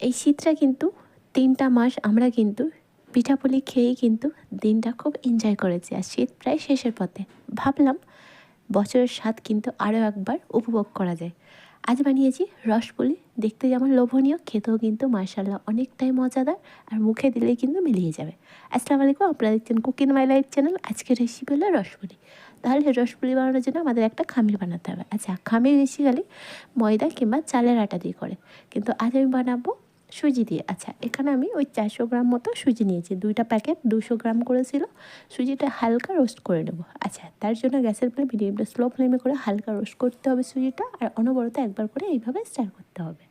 এই শীতটা কিন্তু 3টা মাস আমরা কিন্তু পিঠাপুলি খেয়েই কিন্তু দিনটা খুব এনজয় করেছি। আর শীত প্রায় শেষের পথে। ভাবলাম বছরের স্বাদ কিন্তু আরও একবার উপভোগ করা যায়। আজ বানিয়েছি রসপুলি। দেখতে যেমন লোভনীয়, খেতেও কিন্তু মাশাআল্লাহ অনেকটাই মজাদার, আর মুখে দিলেই কিন্তু মিলিয়ে যাবে। আসসালামু আলাইকুম, আপনারা দেখছেন কুকিং মাই লাইফ চ্যানেল। আজকের রেসিপি হলো রসপুলি। তাহলে রসপুলি বানানোর জন্য আমাদের একটা খামির বানাতে হবে। আচ্ছা, খামির বেসিক্যালি ময়দা কিংবা চালের আটা দিয়ে করে, কিন্তু আজ আমি বানাবো সুজি দিয়ে। আচ্ছা, এখানে আমি ওই 400 গ্রাম মতো সুজি নিয়েছি। 2টা প্যাকেট 200 গ্রাম করেছিল। সুজিটা হালকা রোস্ট করে নেবো। আচ্ছা, তার জন্য গ্যাসের ফ্লেম মিডিয়াম টু স্লো ফ্লেমে করে হালকা রোস্ট করতে হবে সুজিটা, আর অনবরত একবার করে এইভাবে স্টার করতে হবে।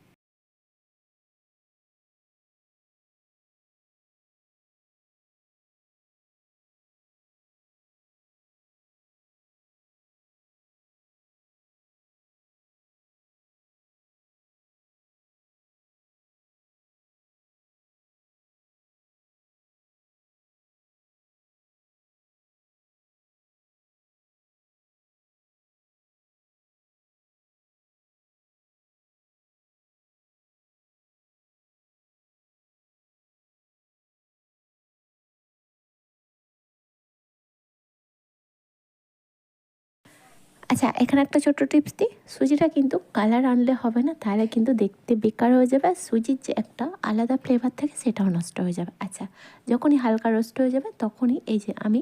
আচ্ছা, এখানে একটা ছোট্ট টিপস দিই। সুজিটা কিন্তু কালার আনলে হবে না, তাহলে কিন্তু দেখতে বেকার হয়ে যাবে। আর সুজির যে একটা আলাদা ফ্লেভার থাকে সেটাও নষ্ট হয়ে যাবে। আচ্ছা, যখনই হালকা রোস্ট হয়ে যাবে তখনই এই যে আমি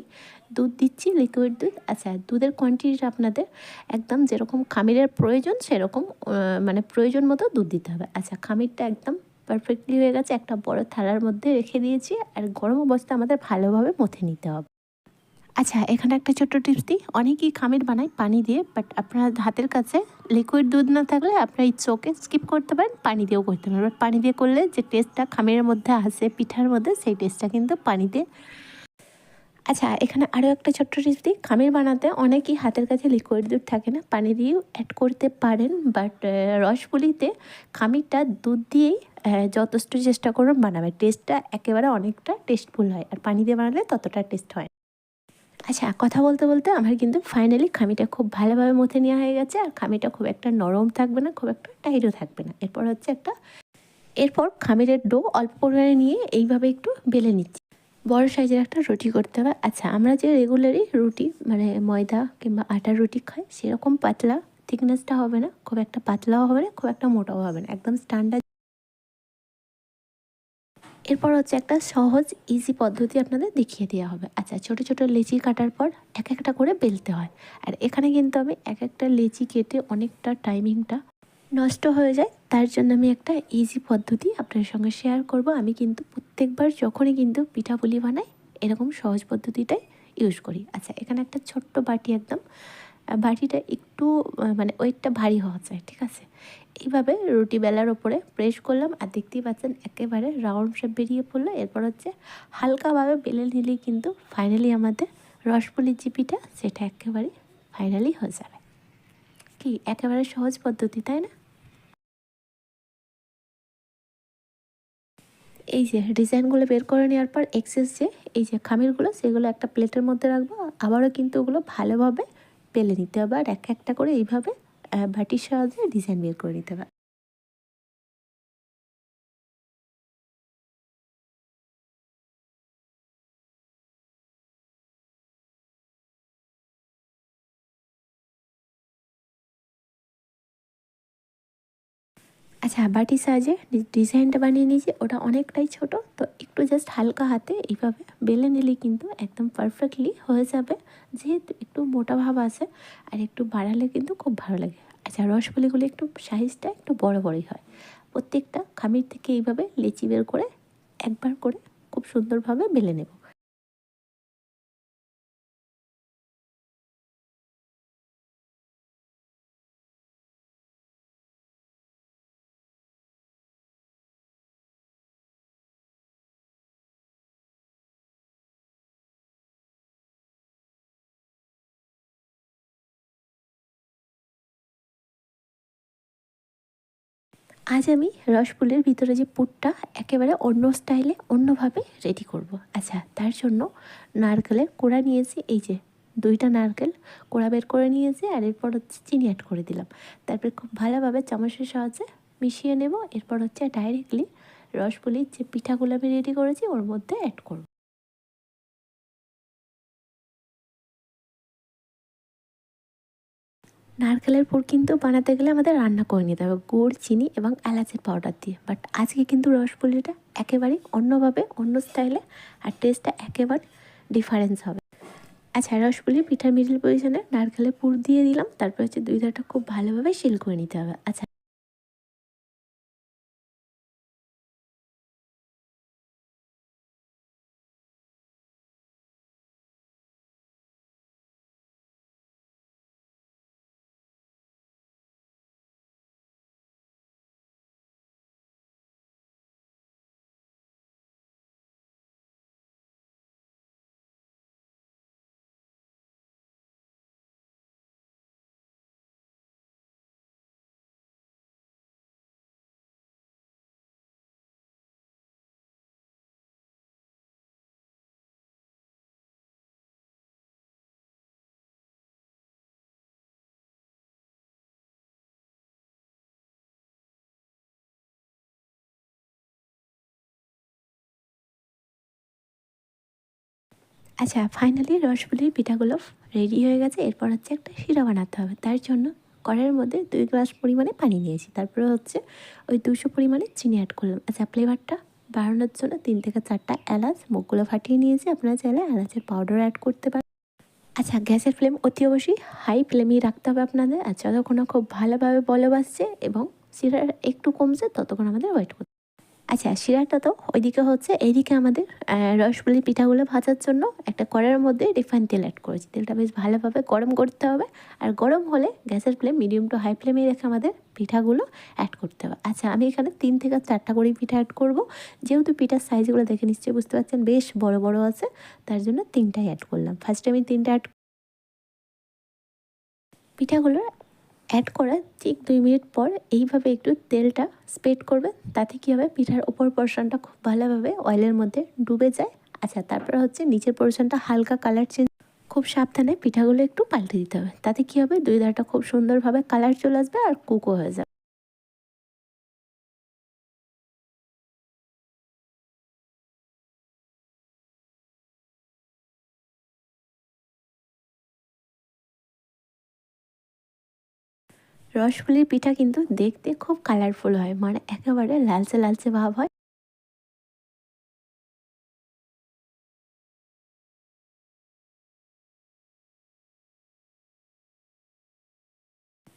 দুধ দিচ্ছি, লিকুইড দুধ। আচ্ছা, দুধের কোয়ান্টিটিটা আপনাদের একদম যেরকম খামিরের প্রয়োজন সেরকম মানে প্রয়োজন মতো দুধ দিতে হবে। আচ্ছা, খামিরটা একদম পারফেক্টলি হয়ে গেছে। একটা বড় থালার মধ্যে রেখে দিয়েছি, আর গরম অবস্থায় আমাদের ভালোভাবে মথে নিতে হবে। আচ্ছা, এখানে একটা ছোট্ট টিপস দিই। অনেকেই খামির বানায় পানি দিয়ে, বাট আপনার হাতের কাছে লিকুইড দুধ না থাকলে আপনার ইটস ওকে, স্কিপ করতে পারেন, পানি দিয়েও করতে পারেন। বাট পানি দিয়ে করলে যে টেস্টটা খামিরের মধ্যে আসে পিঠার মধ্যে, সেই টেস্টটা কিন্তু পানিতে। আচ্ছা, এখানে আরও একটা ছোট্ট টিপস দিই। খামির বানাতে অনেকেই হাতের কাছে লিকুইড দুধ থাকে না, পানি দিয়েও অ্যাড করতে পারেন। বাট রসপুলিতে খামিরটা দুধ দিয়েই যথেষ্ট চেষ্টা করুন বানাবে। টেস্টটা একেবারে অনেকটা টেস্টফুল হয়, আর পানি দিয়ে বানালে ততটা টেস্ট হয়। আচ্ছা, কথা বলতে বলতে আমার কিন্তু ফাইনালি খামিটা খুব ভালোভাবে মথে নেওয়া হয়ে গেছে। আর খামিটা খুব একটা নরম থাকবে না, খুব একটা টাইটও থাকবে না। এরপর খামিরের ডো অল্প পরিমাণে নিয়ে এইভাবে একটু বেলে নিচ্ছি। বড় সাইজের একটা রুটি করতে হবে। আচ্ছা, আমরা যে রেগুলারই রুটি মানে ময়দা কিংবা আটার রুটি খাই, সেরকম পাতলা থিকনেসটা হবে না, খুব একটা পাতলাও হবে না, খুব একটা মোটাও হবে না, একদম স্ট্যান্ডার্ড। এরপর হচ্ছে একটা সহজ ইজি পদ্ধতি আপনাদের দেখিয়ে দেওয়া হবে। আচ্ছা, ছোট ছোট লেচি কাটার পর এক একটা করে বেলতে হয়। আর এখানে কিন্তু আমি এক একটা লেচি কেটে অনেকটা টাইমিংটা নষ্ট হয়ে যায়। তার জন্য আমি একটা ইজি পদ্ধতি আপনার সঙ্গে শেয়ার করব। আমি কিন্তু প্রত্যেকবার যখনই কিন্তু পিঠাপুলি বানাই এরকম সহজ পদ্ধতিটাই ইউজ করি। আচ্ছা, এখানে একটা ছোট্ট বাটি, একদম বাটিটা একটু মানে ওয়েটটা ভারী হওয়া চাই, ঠিক আছে। এইভাবে রুটি বেলার ওপরে প্রেস করলাম, আর দেখতেই পাচ্ছেন একেবারে রাউন্ড শেপ বেরিয়ে পড়লো। এরপর হচ্ছে হালকাভাবে বেলে নিলেই কিন্তু ফাইনালি আমাদের রসপুলির যে পিঠা সেটা একেবারে ফাইনালি হয়ে যাবে। কি একেবারে সহজ পদ্ধতি, তাই না? এই যে ডিজাইনগুলো বের করে নেওয়ার পর এক্সেস যে এই যে খামিরগুলো, সেগুলো একটা প্লেটের মধ্যে রাখবো। আবারও কিন্তু ওগুলো ভালোভাবে বেলে নিতে হবে, আর এক একটা করে এইভাবে বাটির সাহায্যে ডিজাইন বের করে নিতে হবে। আচ্ছা, বাটির সাইজে ডিজাইনটা বানিয়ে নিয়েছি, ওটা অনেকটাই ছোট, তো একটু জাস্ট হালকা হাতে এইভাবে বেলে নিলেই কিন্তু একদম পারফেক্টলি হয়ে যাবে। যেহেতু একটু মোটা ভাব আছে, আর একটু বাড়ালে কিন্তু খুব ভালো লাগে। আচ্ছা, রসগোল্লাগুলো একটু সাইজটা একটু বড় বড়ই হয়। প্রত্যেকটা খামির থেকে এইভাবে লেচি বের করে একবার করে খুব সুন্দরভাবে বেলে নেব। আজ আমি রসপুলির ভিতরে যে পুরটা একেবারে অন্য স্টাইলে অন্যভাবে রেডি করব। আচ্ছা, তার জন্য নারকেলের কোড়া নিয়েছি। এই যে 2টা নারকেল কোড়া বের করে নিয়েছি, আর এরপর হচ্ছে চিনি অ্যাড করে দিলাম। তারপরে খুব ভালোভাবে চামচের সাহায্যে মিশিয়ে নেব। এরপর হচ্ছে ডাইরেক্টলি রসপুলির যে পিঠাগুলো আমি রেডি করেছি ওর মধ্যে অ্যাড করব। নারকেলের পুর কিন্তু বানাতে গেলে আমাদের রান্না করে নিতে হবে গুড়, চিনি এবং এলাচের পাউডার দিয়ে। বাট আজকে কিন্তু রসপুলিটা একেবারেই অন্যভাবে, অন্য স্টাইলে, আর টেস্টটা একেবারে ডিফারেন্স হবে। আচ্ছা, রসপুলি পিঠার মিডল পজিশনে নারকেলের পুর দিয়ে দিলাম। তারপর হচ্ছে দুই ধারটা খুব ভালোভাবে শিল করে নিতে হবে। আচ্ছা, আচ্ছা, ফাইনালি রসপুলির পিঠাগুলো রেডি হয়ে গেছে। এরপর হচ্ছে একটা শিরা বানাতে হবে। তার জন্য কড়াইয়ের মধ্যে 2 গ্লাস পরিমাণে পানি নিয়েছি। তারপরে হচ্ছে ওই 200 পরিমাণে চিনি অ্যাড করলাম। আচ্ছা, ফ্লেভারটা বাড়ানোর জন্য 3 থেকে 4টা এলাচ মুখগুলো ফাটিয়ে নিয়েছি। আপনারা চাইলে এলাচের পাউডার অ্যাড করতে পারেন। আচ্ছা, গ্যাসের ফ্লেম অতি অবশ্যই হাই ফ্লেমেই রাখতে হবে আপনাদের। আর যতক্ষণ না খুব ভালোভাবে বলক আসছে এবং শিরা একটু কমছে ততক্ষণ আমাদের ওয়েট করতে। আচ্ছা, শিরাটা তো ওইদিকে হচ্ছে, এইদিকে আমাদের রসপুলি পিঠাগুলো ভাজার জন্য একটা কড়াইয়ের মধ্যে রিফাইন তেল অ্যাড করেছি। তেলটা বেশ ভালোভাবে গরম করতে হবে। আর গরম হলে গ্যাসের ফ্লেম মিডিয়াম টু হাই ফ্লেমে রেখে আমাদের পিঠাগুলো অ্যাড করতে হবে। আচ্ছা, আমি এখানে 3 থেকে 4টা করে পিঠা অ্যাড করব। যেহেতু পিঠার সাইজগুলো দেখে নিশ্চয়ই বুঝতে পারছেন বেশ বড় বড় আছে, তার জন্য 3টাই অ্যাড করলাম। ফার্স্টে আমি 3টা পিঠাগুলো অ্যাড করার ঠিক 2 মিনিট পর এইভাবে একটু তেলটা স্প্রেড করবেন। তাতে কী হবে, পিঠার ওপর পোর্শনটা খুব ভালোভাবে অয়েলের মধ্যে ডুবে যায়। আচ্ছা, তারপর হচ্ছে নিচের পোর্শনটা হালকা কালার চেঞ্জ, খুব সাবধানে পিঠাগুলো একটু পাল্টে দিতে হবে। তাতে কী হবে, দুই ধারটা খুব সুন্দরভাবে কালার চলে আসবে আর কুকও হয়ে যাবে। রসপুলির পিঠা কিন্তু দেখতে খুব কালারফুল হয়, মানে একেবারে লালচে লালচে ভাব হয়।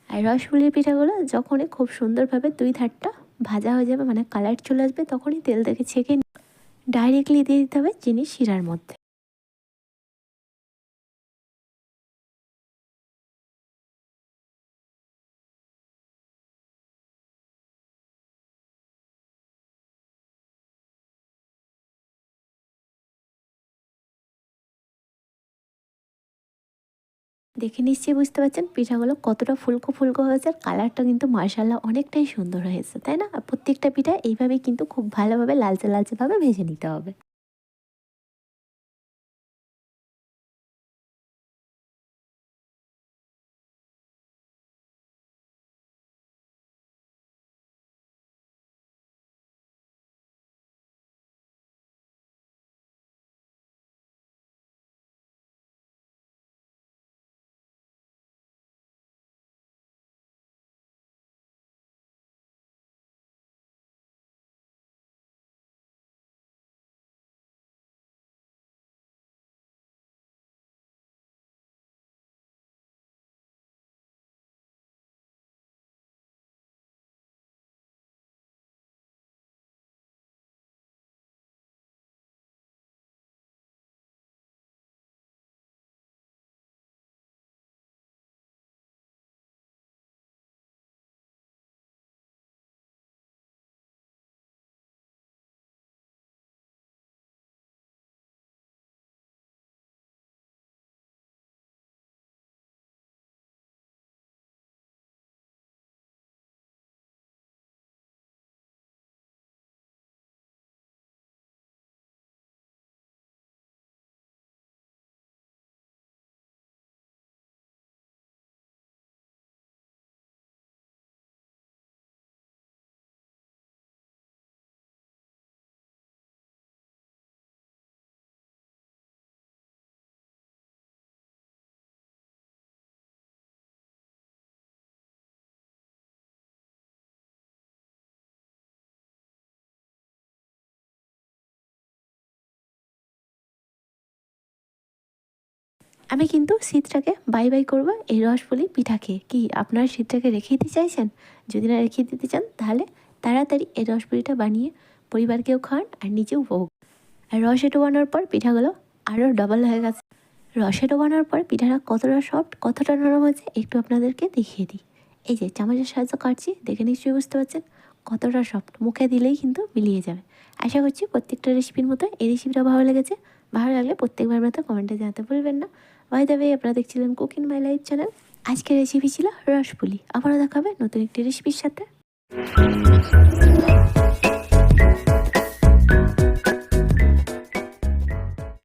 আর রসপুলির পিঠাগুলো যখনই খুব সুন্দরভাবে দুই ধারটা ভাজা হয়ে যাবে, মানে কালার চলে আসবে, তখনই তেল থেকে ছেঁকে ডাইরেক্টলি দিয়ে দিতে হবে চিনি শিরার মধ্যে। দেখে নিশ্চয়ই বুঝতে পারছেন পিঠাগুলো কতটা ফুলকো ফুলকো হয়েছে, আর কালারটা কিন্তু মার্শাল্লাহ অনেকটাই সুন্দর হয়েছে, তাই না? আর প্রত্যেকটা পিঠা এইভাবেই কিন্তু খুব ভালোভাবে লালচে লালচে ভাবে ভেজে নিতে হবে। আমি কিন্তু শীতটাকে বাই বাই করবো এই রসপুলি পিঠা খেয়ে। কি আপনারা শীতটাকে রেখে দিতে চাইছেন? যদি না রেখে দিতে চান তাহলে তাড়াতাড়ি এই রসপুলিটা বানিয়ে পরিবারকেও খান আর নিজেও উপভোগ। আর রসে ডোবানোর পর পিঠাগুলো আরও ডবল হয়ে গেছে। রসে ডোবানোর পর পিঠাটা কতটা সফট, কতটা নরম হয়েছে একটু আপনাদেরকে দেখিয়ে দিই। এই যে চামচের সাহায্যে কাটছি, দেখে নিশ্চয়ই বুঝতে পারছেন কতটা সফট, মুখে দিলেই কিন্তু মিলিয়ে যাবে। আশা করছি প্রত্যেকটা রেসিপির মতো এই রেসিপিটা ভালো লেগেছে। ভালো লাগলে প্রত্যেকবার মতো কমেন্টে জানাতে ভুলবেন না। বাই দ্য ওয়ে, আপনারা দেখছিলেন cook in my life channel. আজকের রেসিপি ছিল রসপুলি। আবারও দেখাবে নতুন একটি রেসিপির সাথে।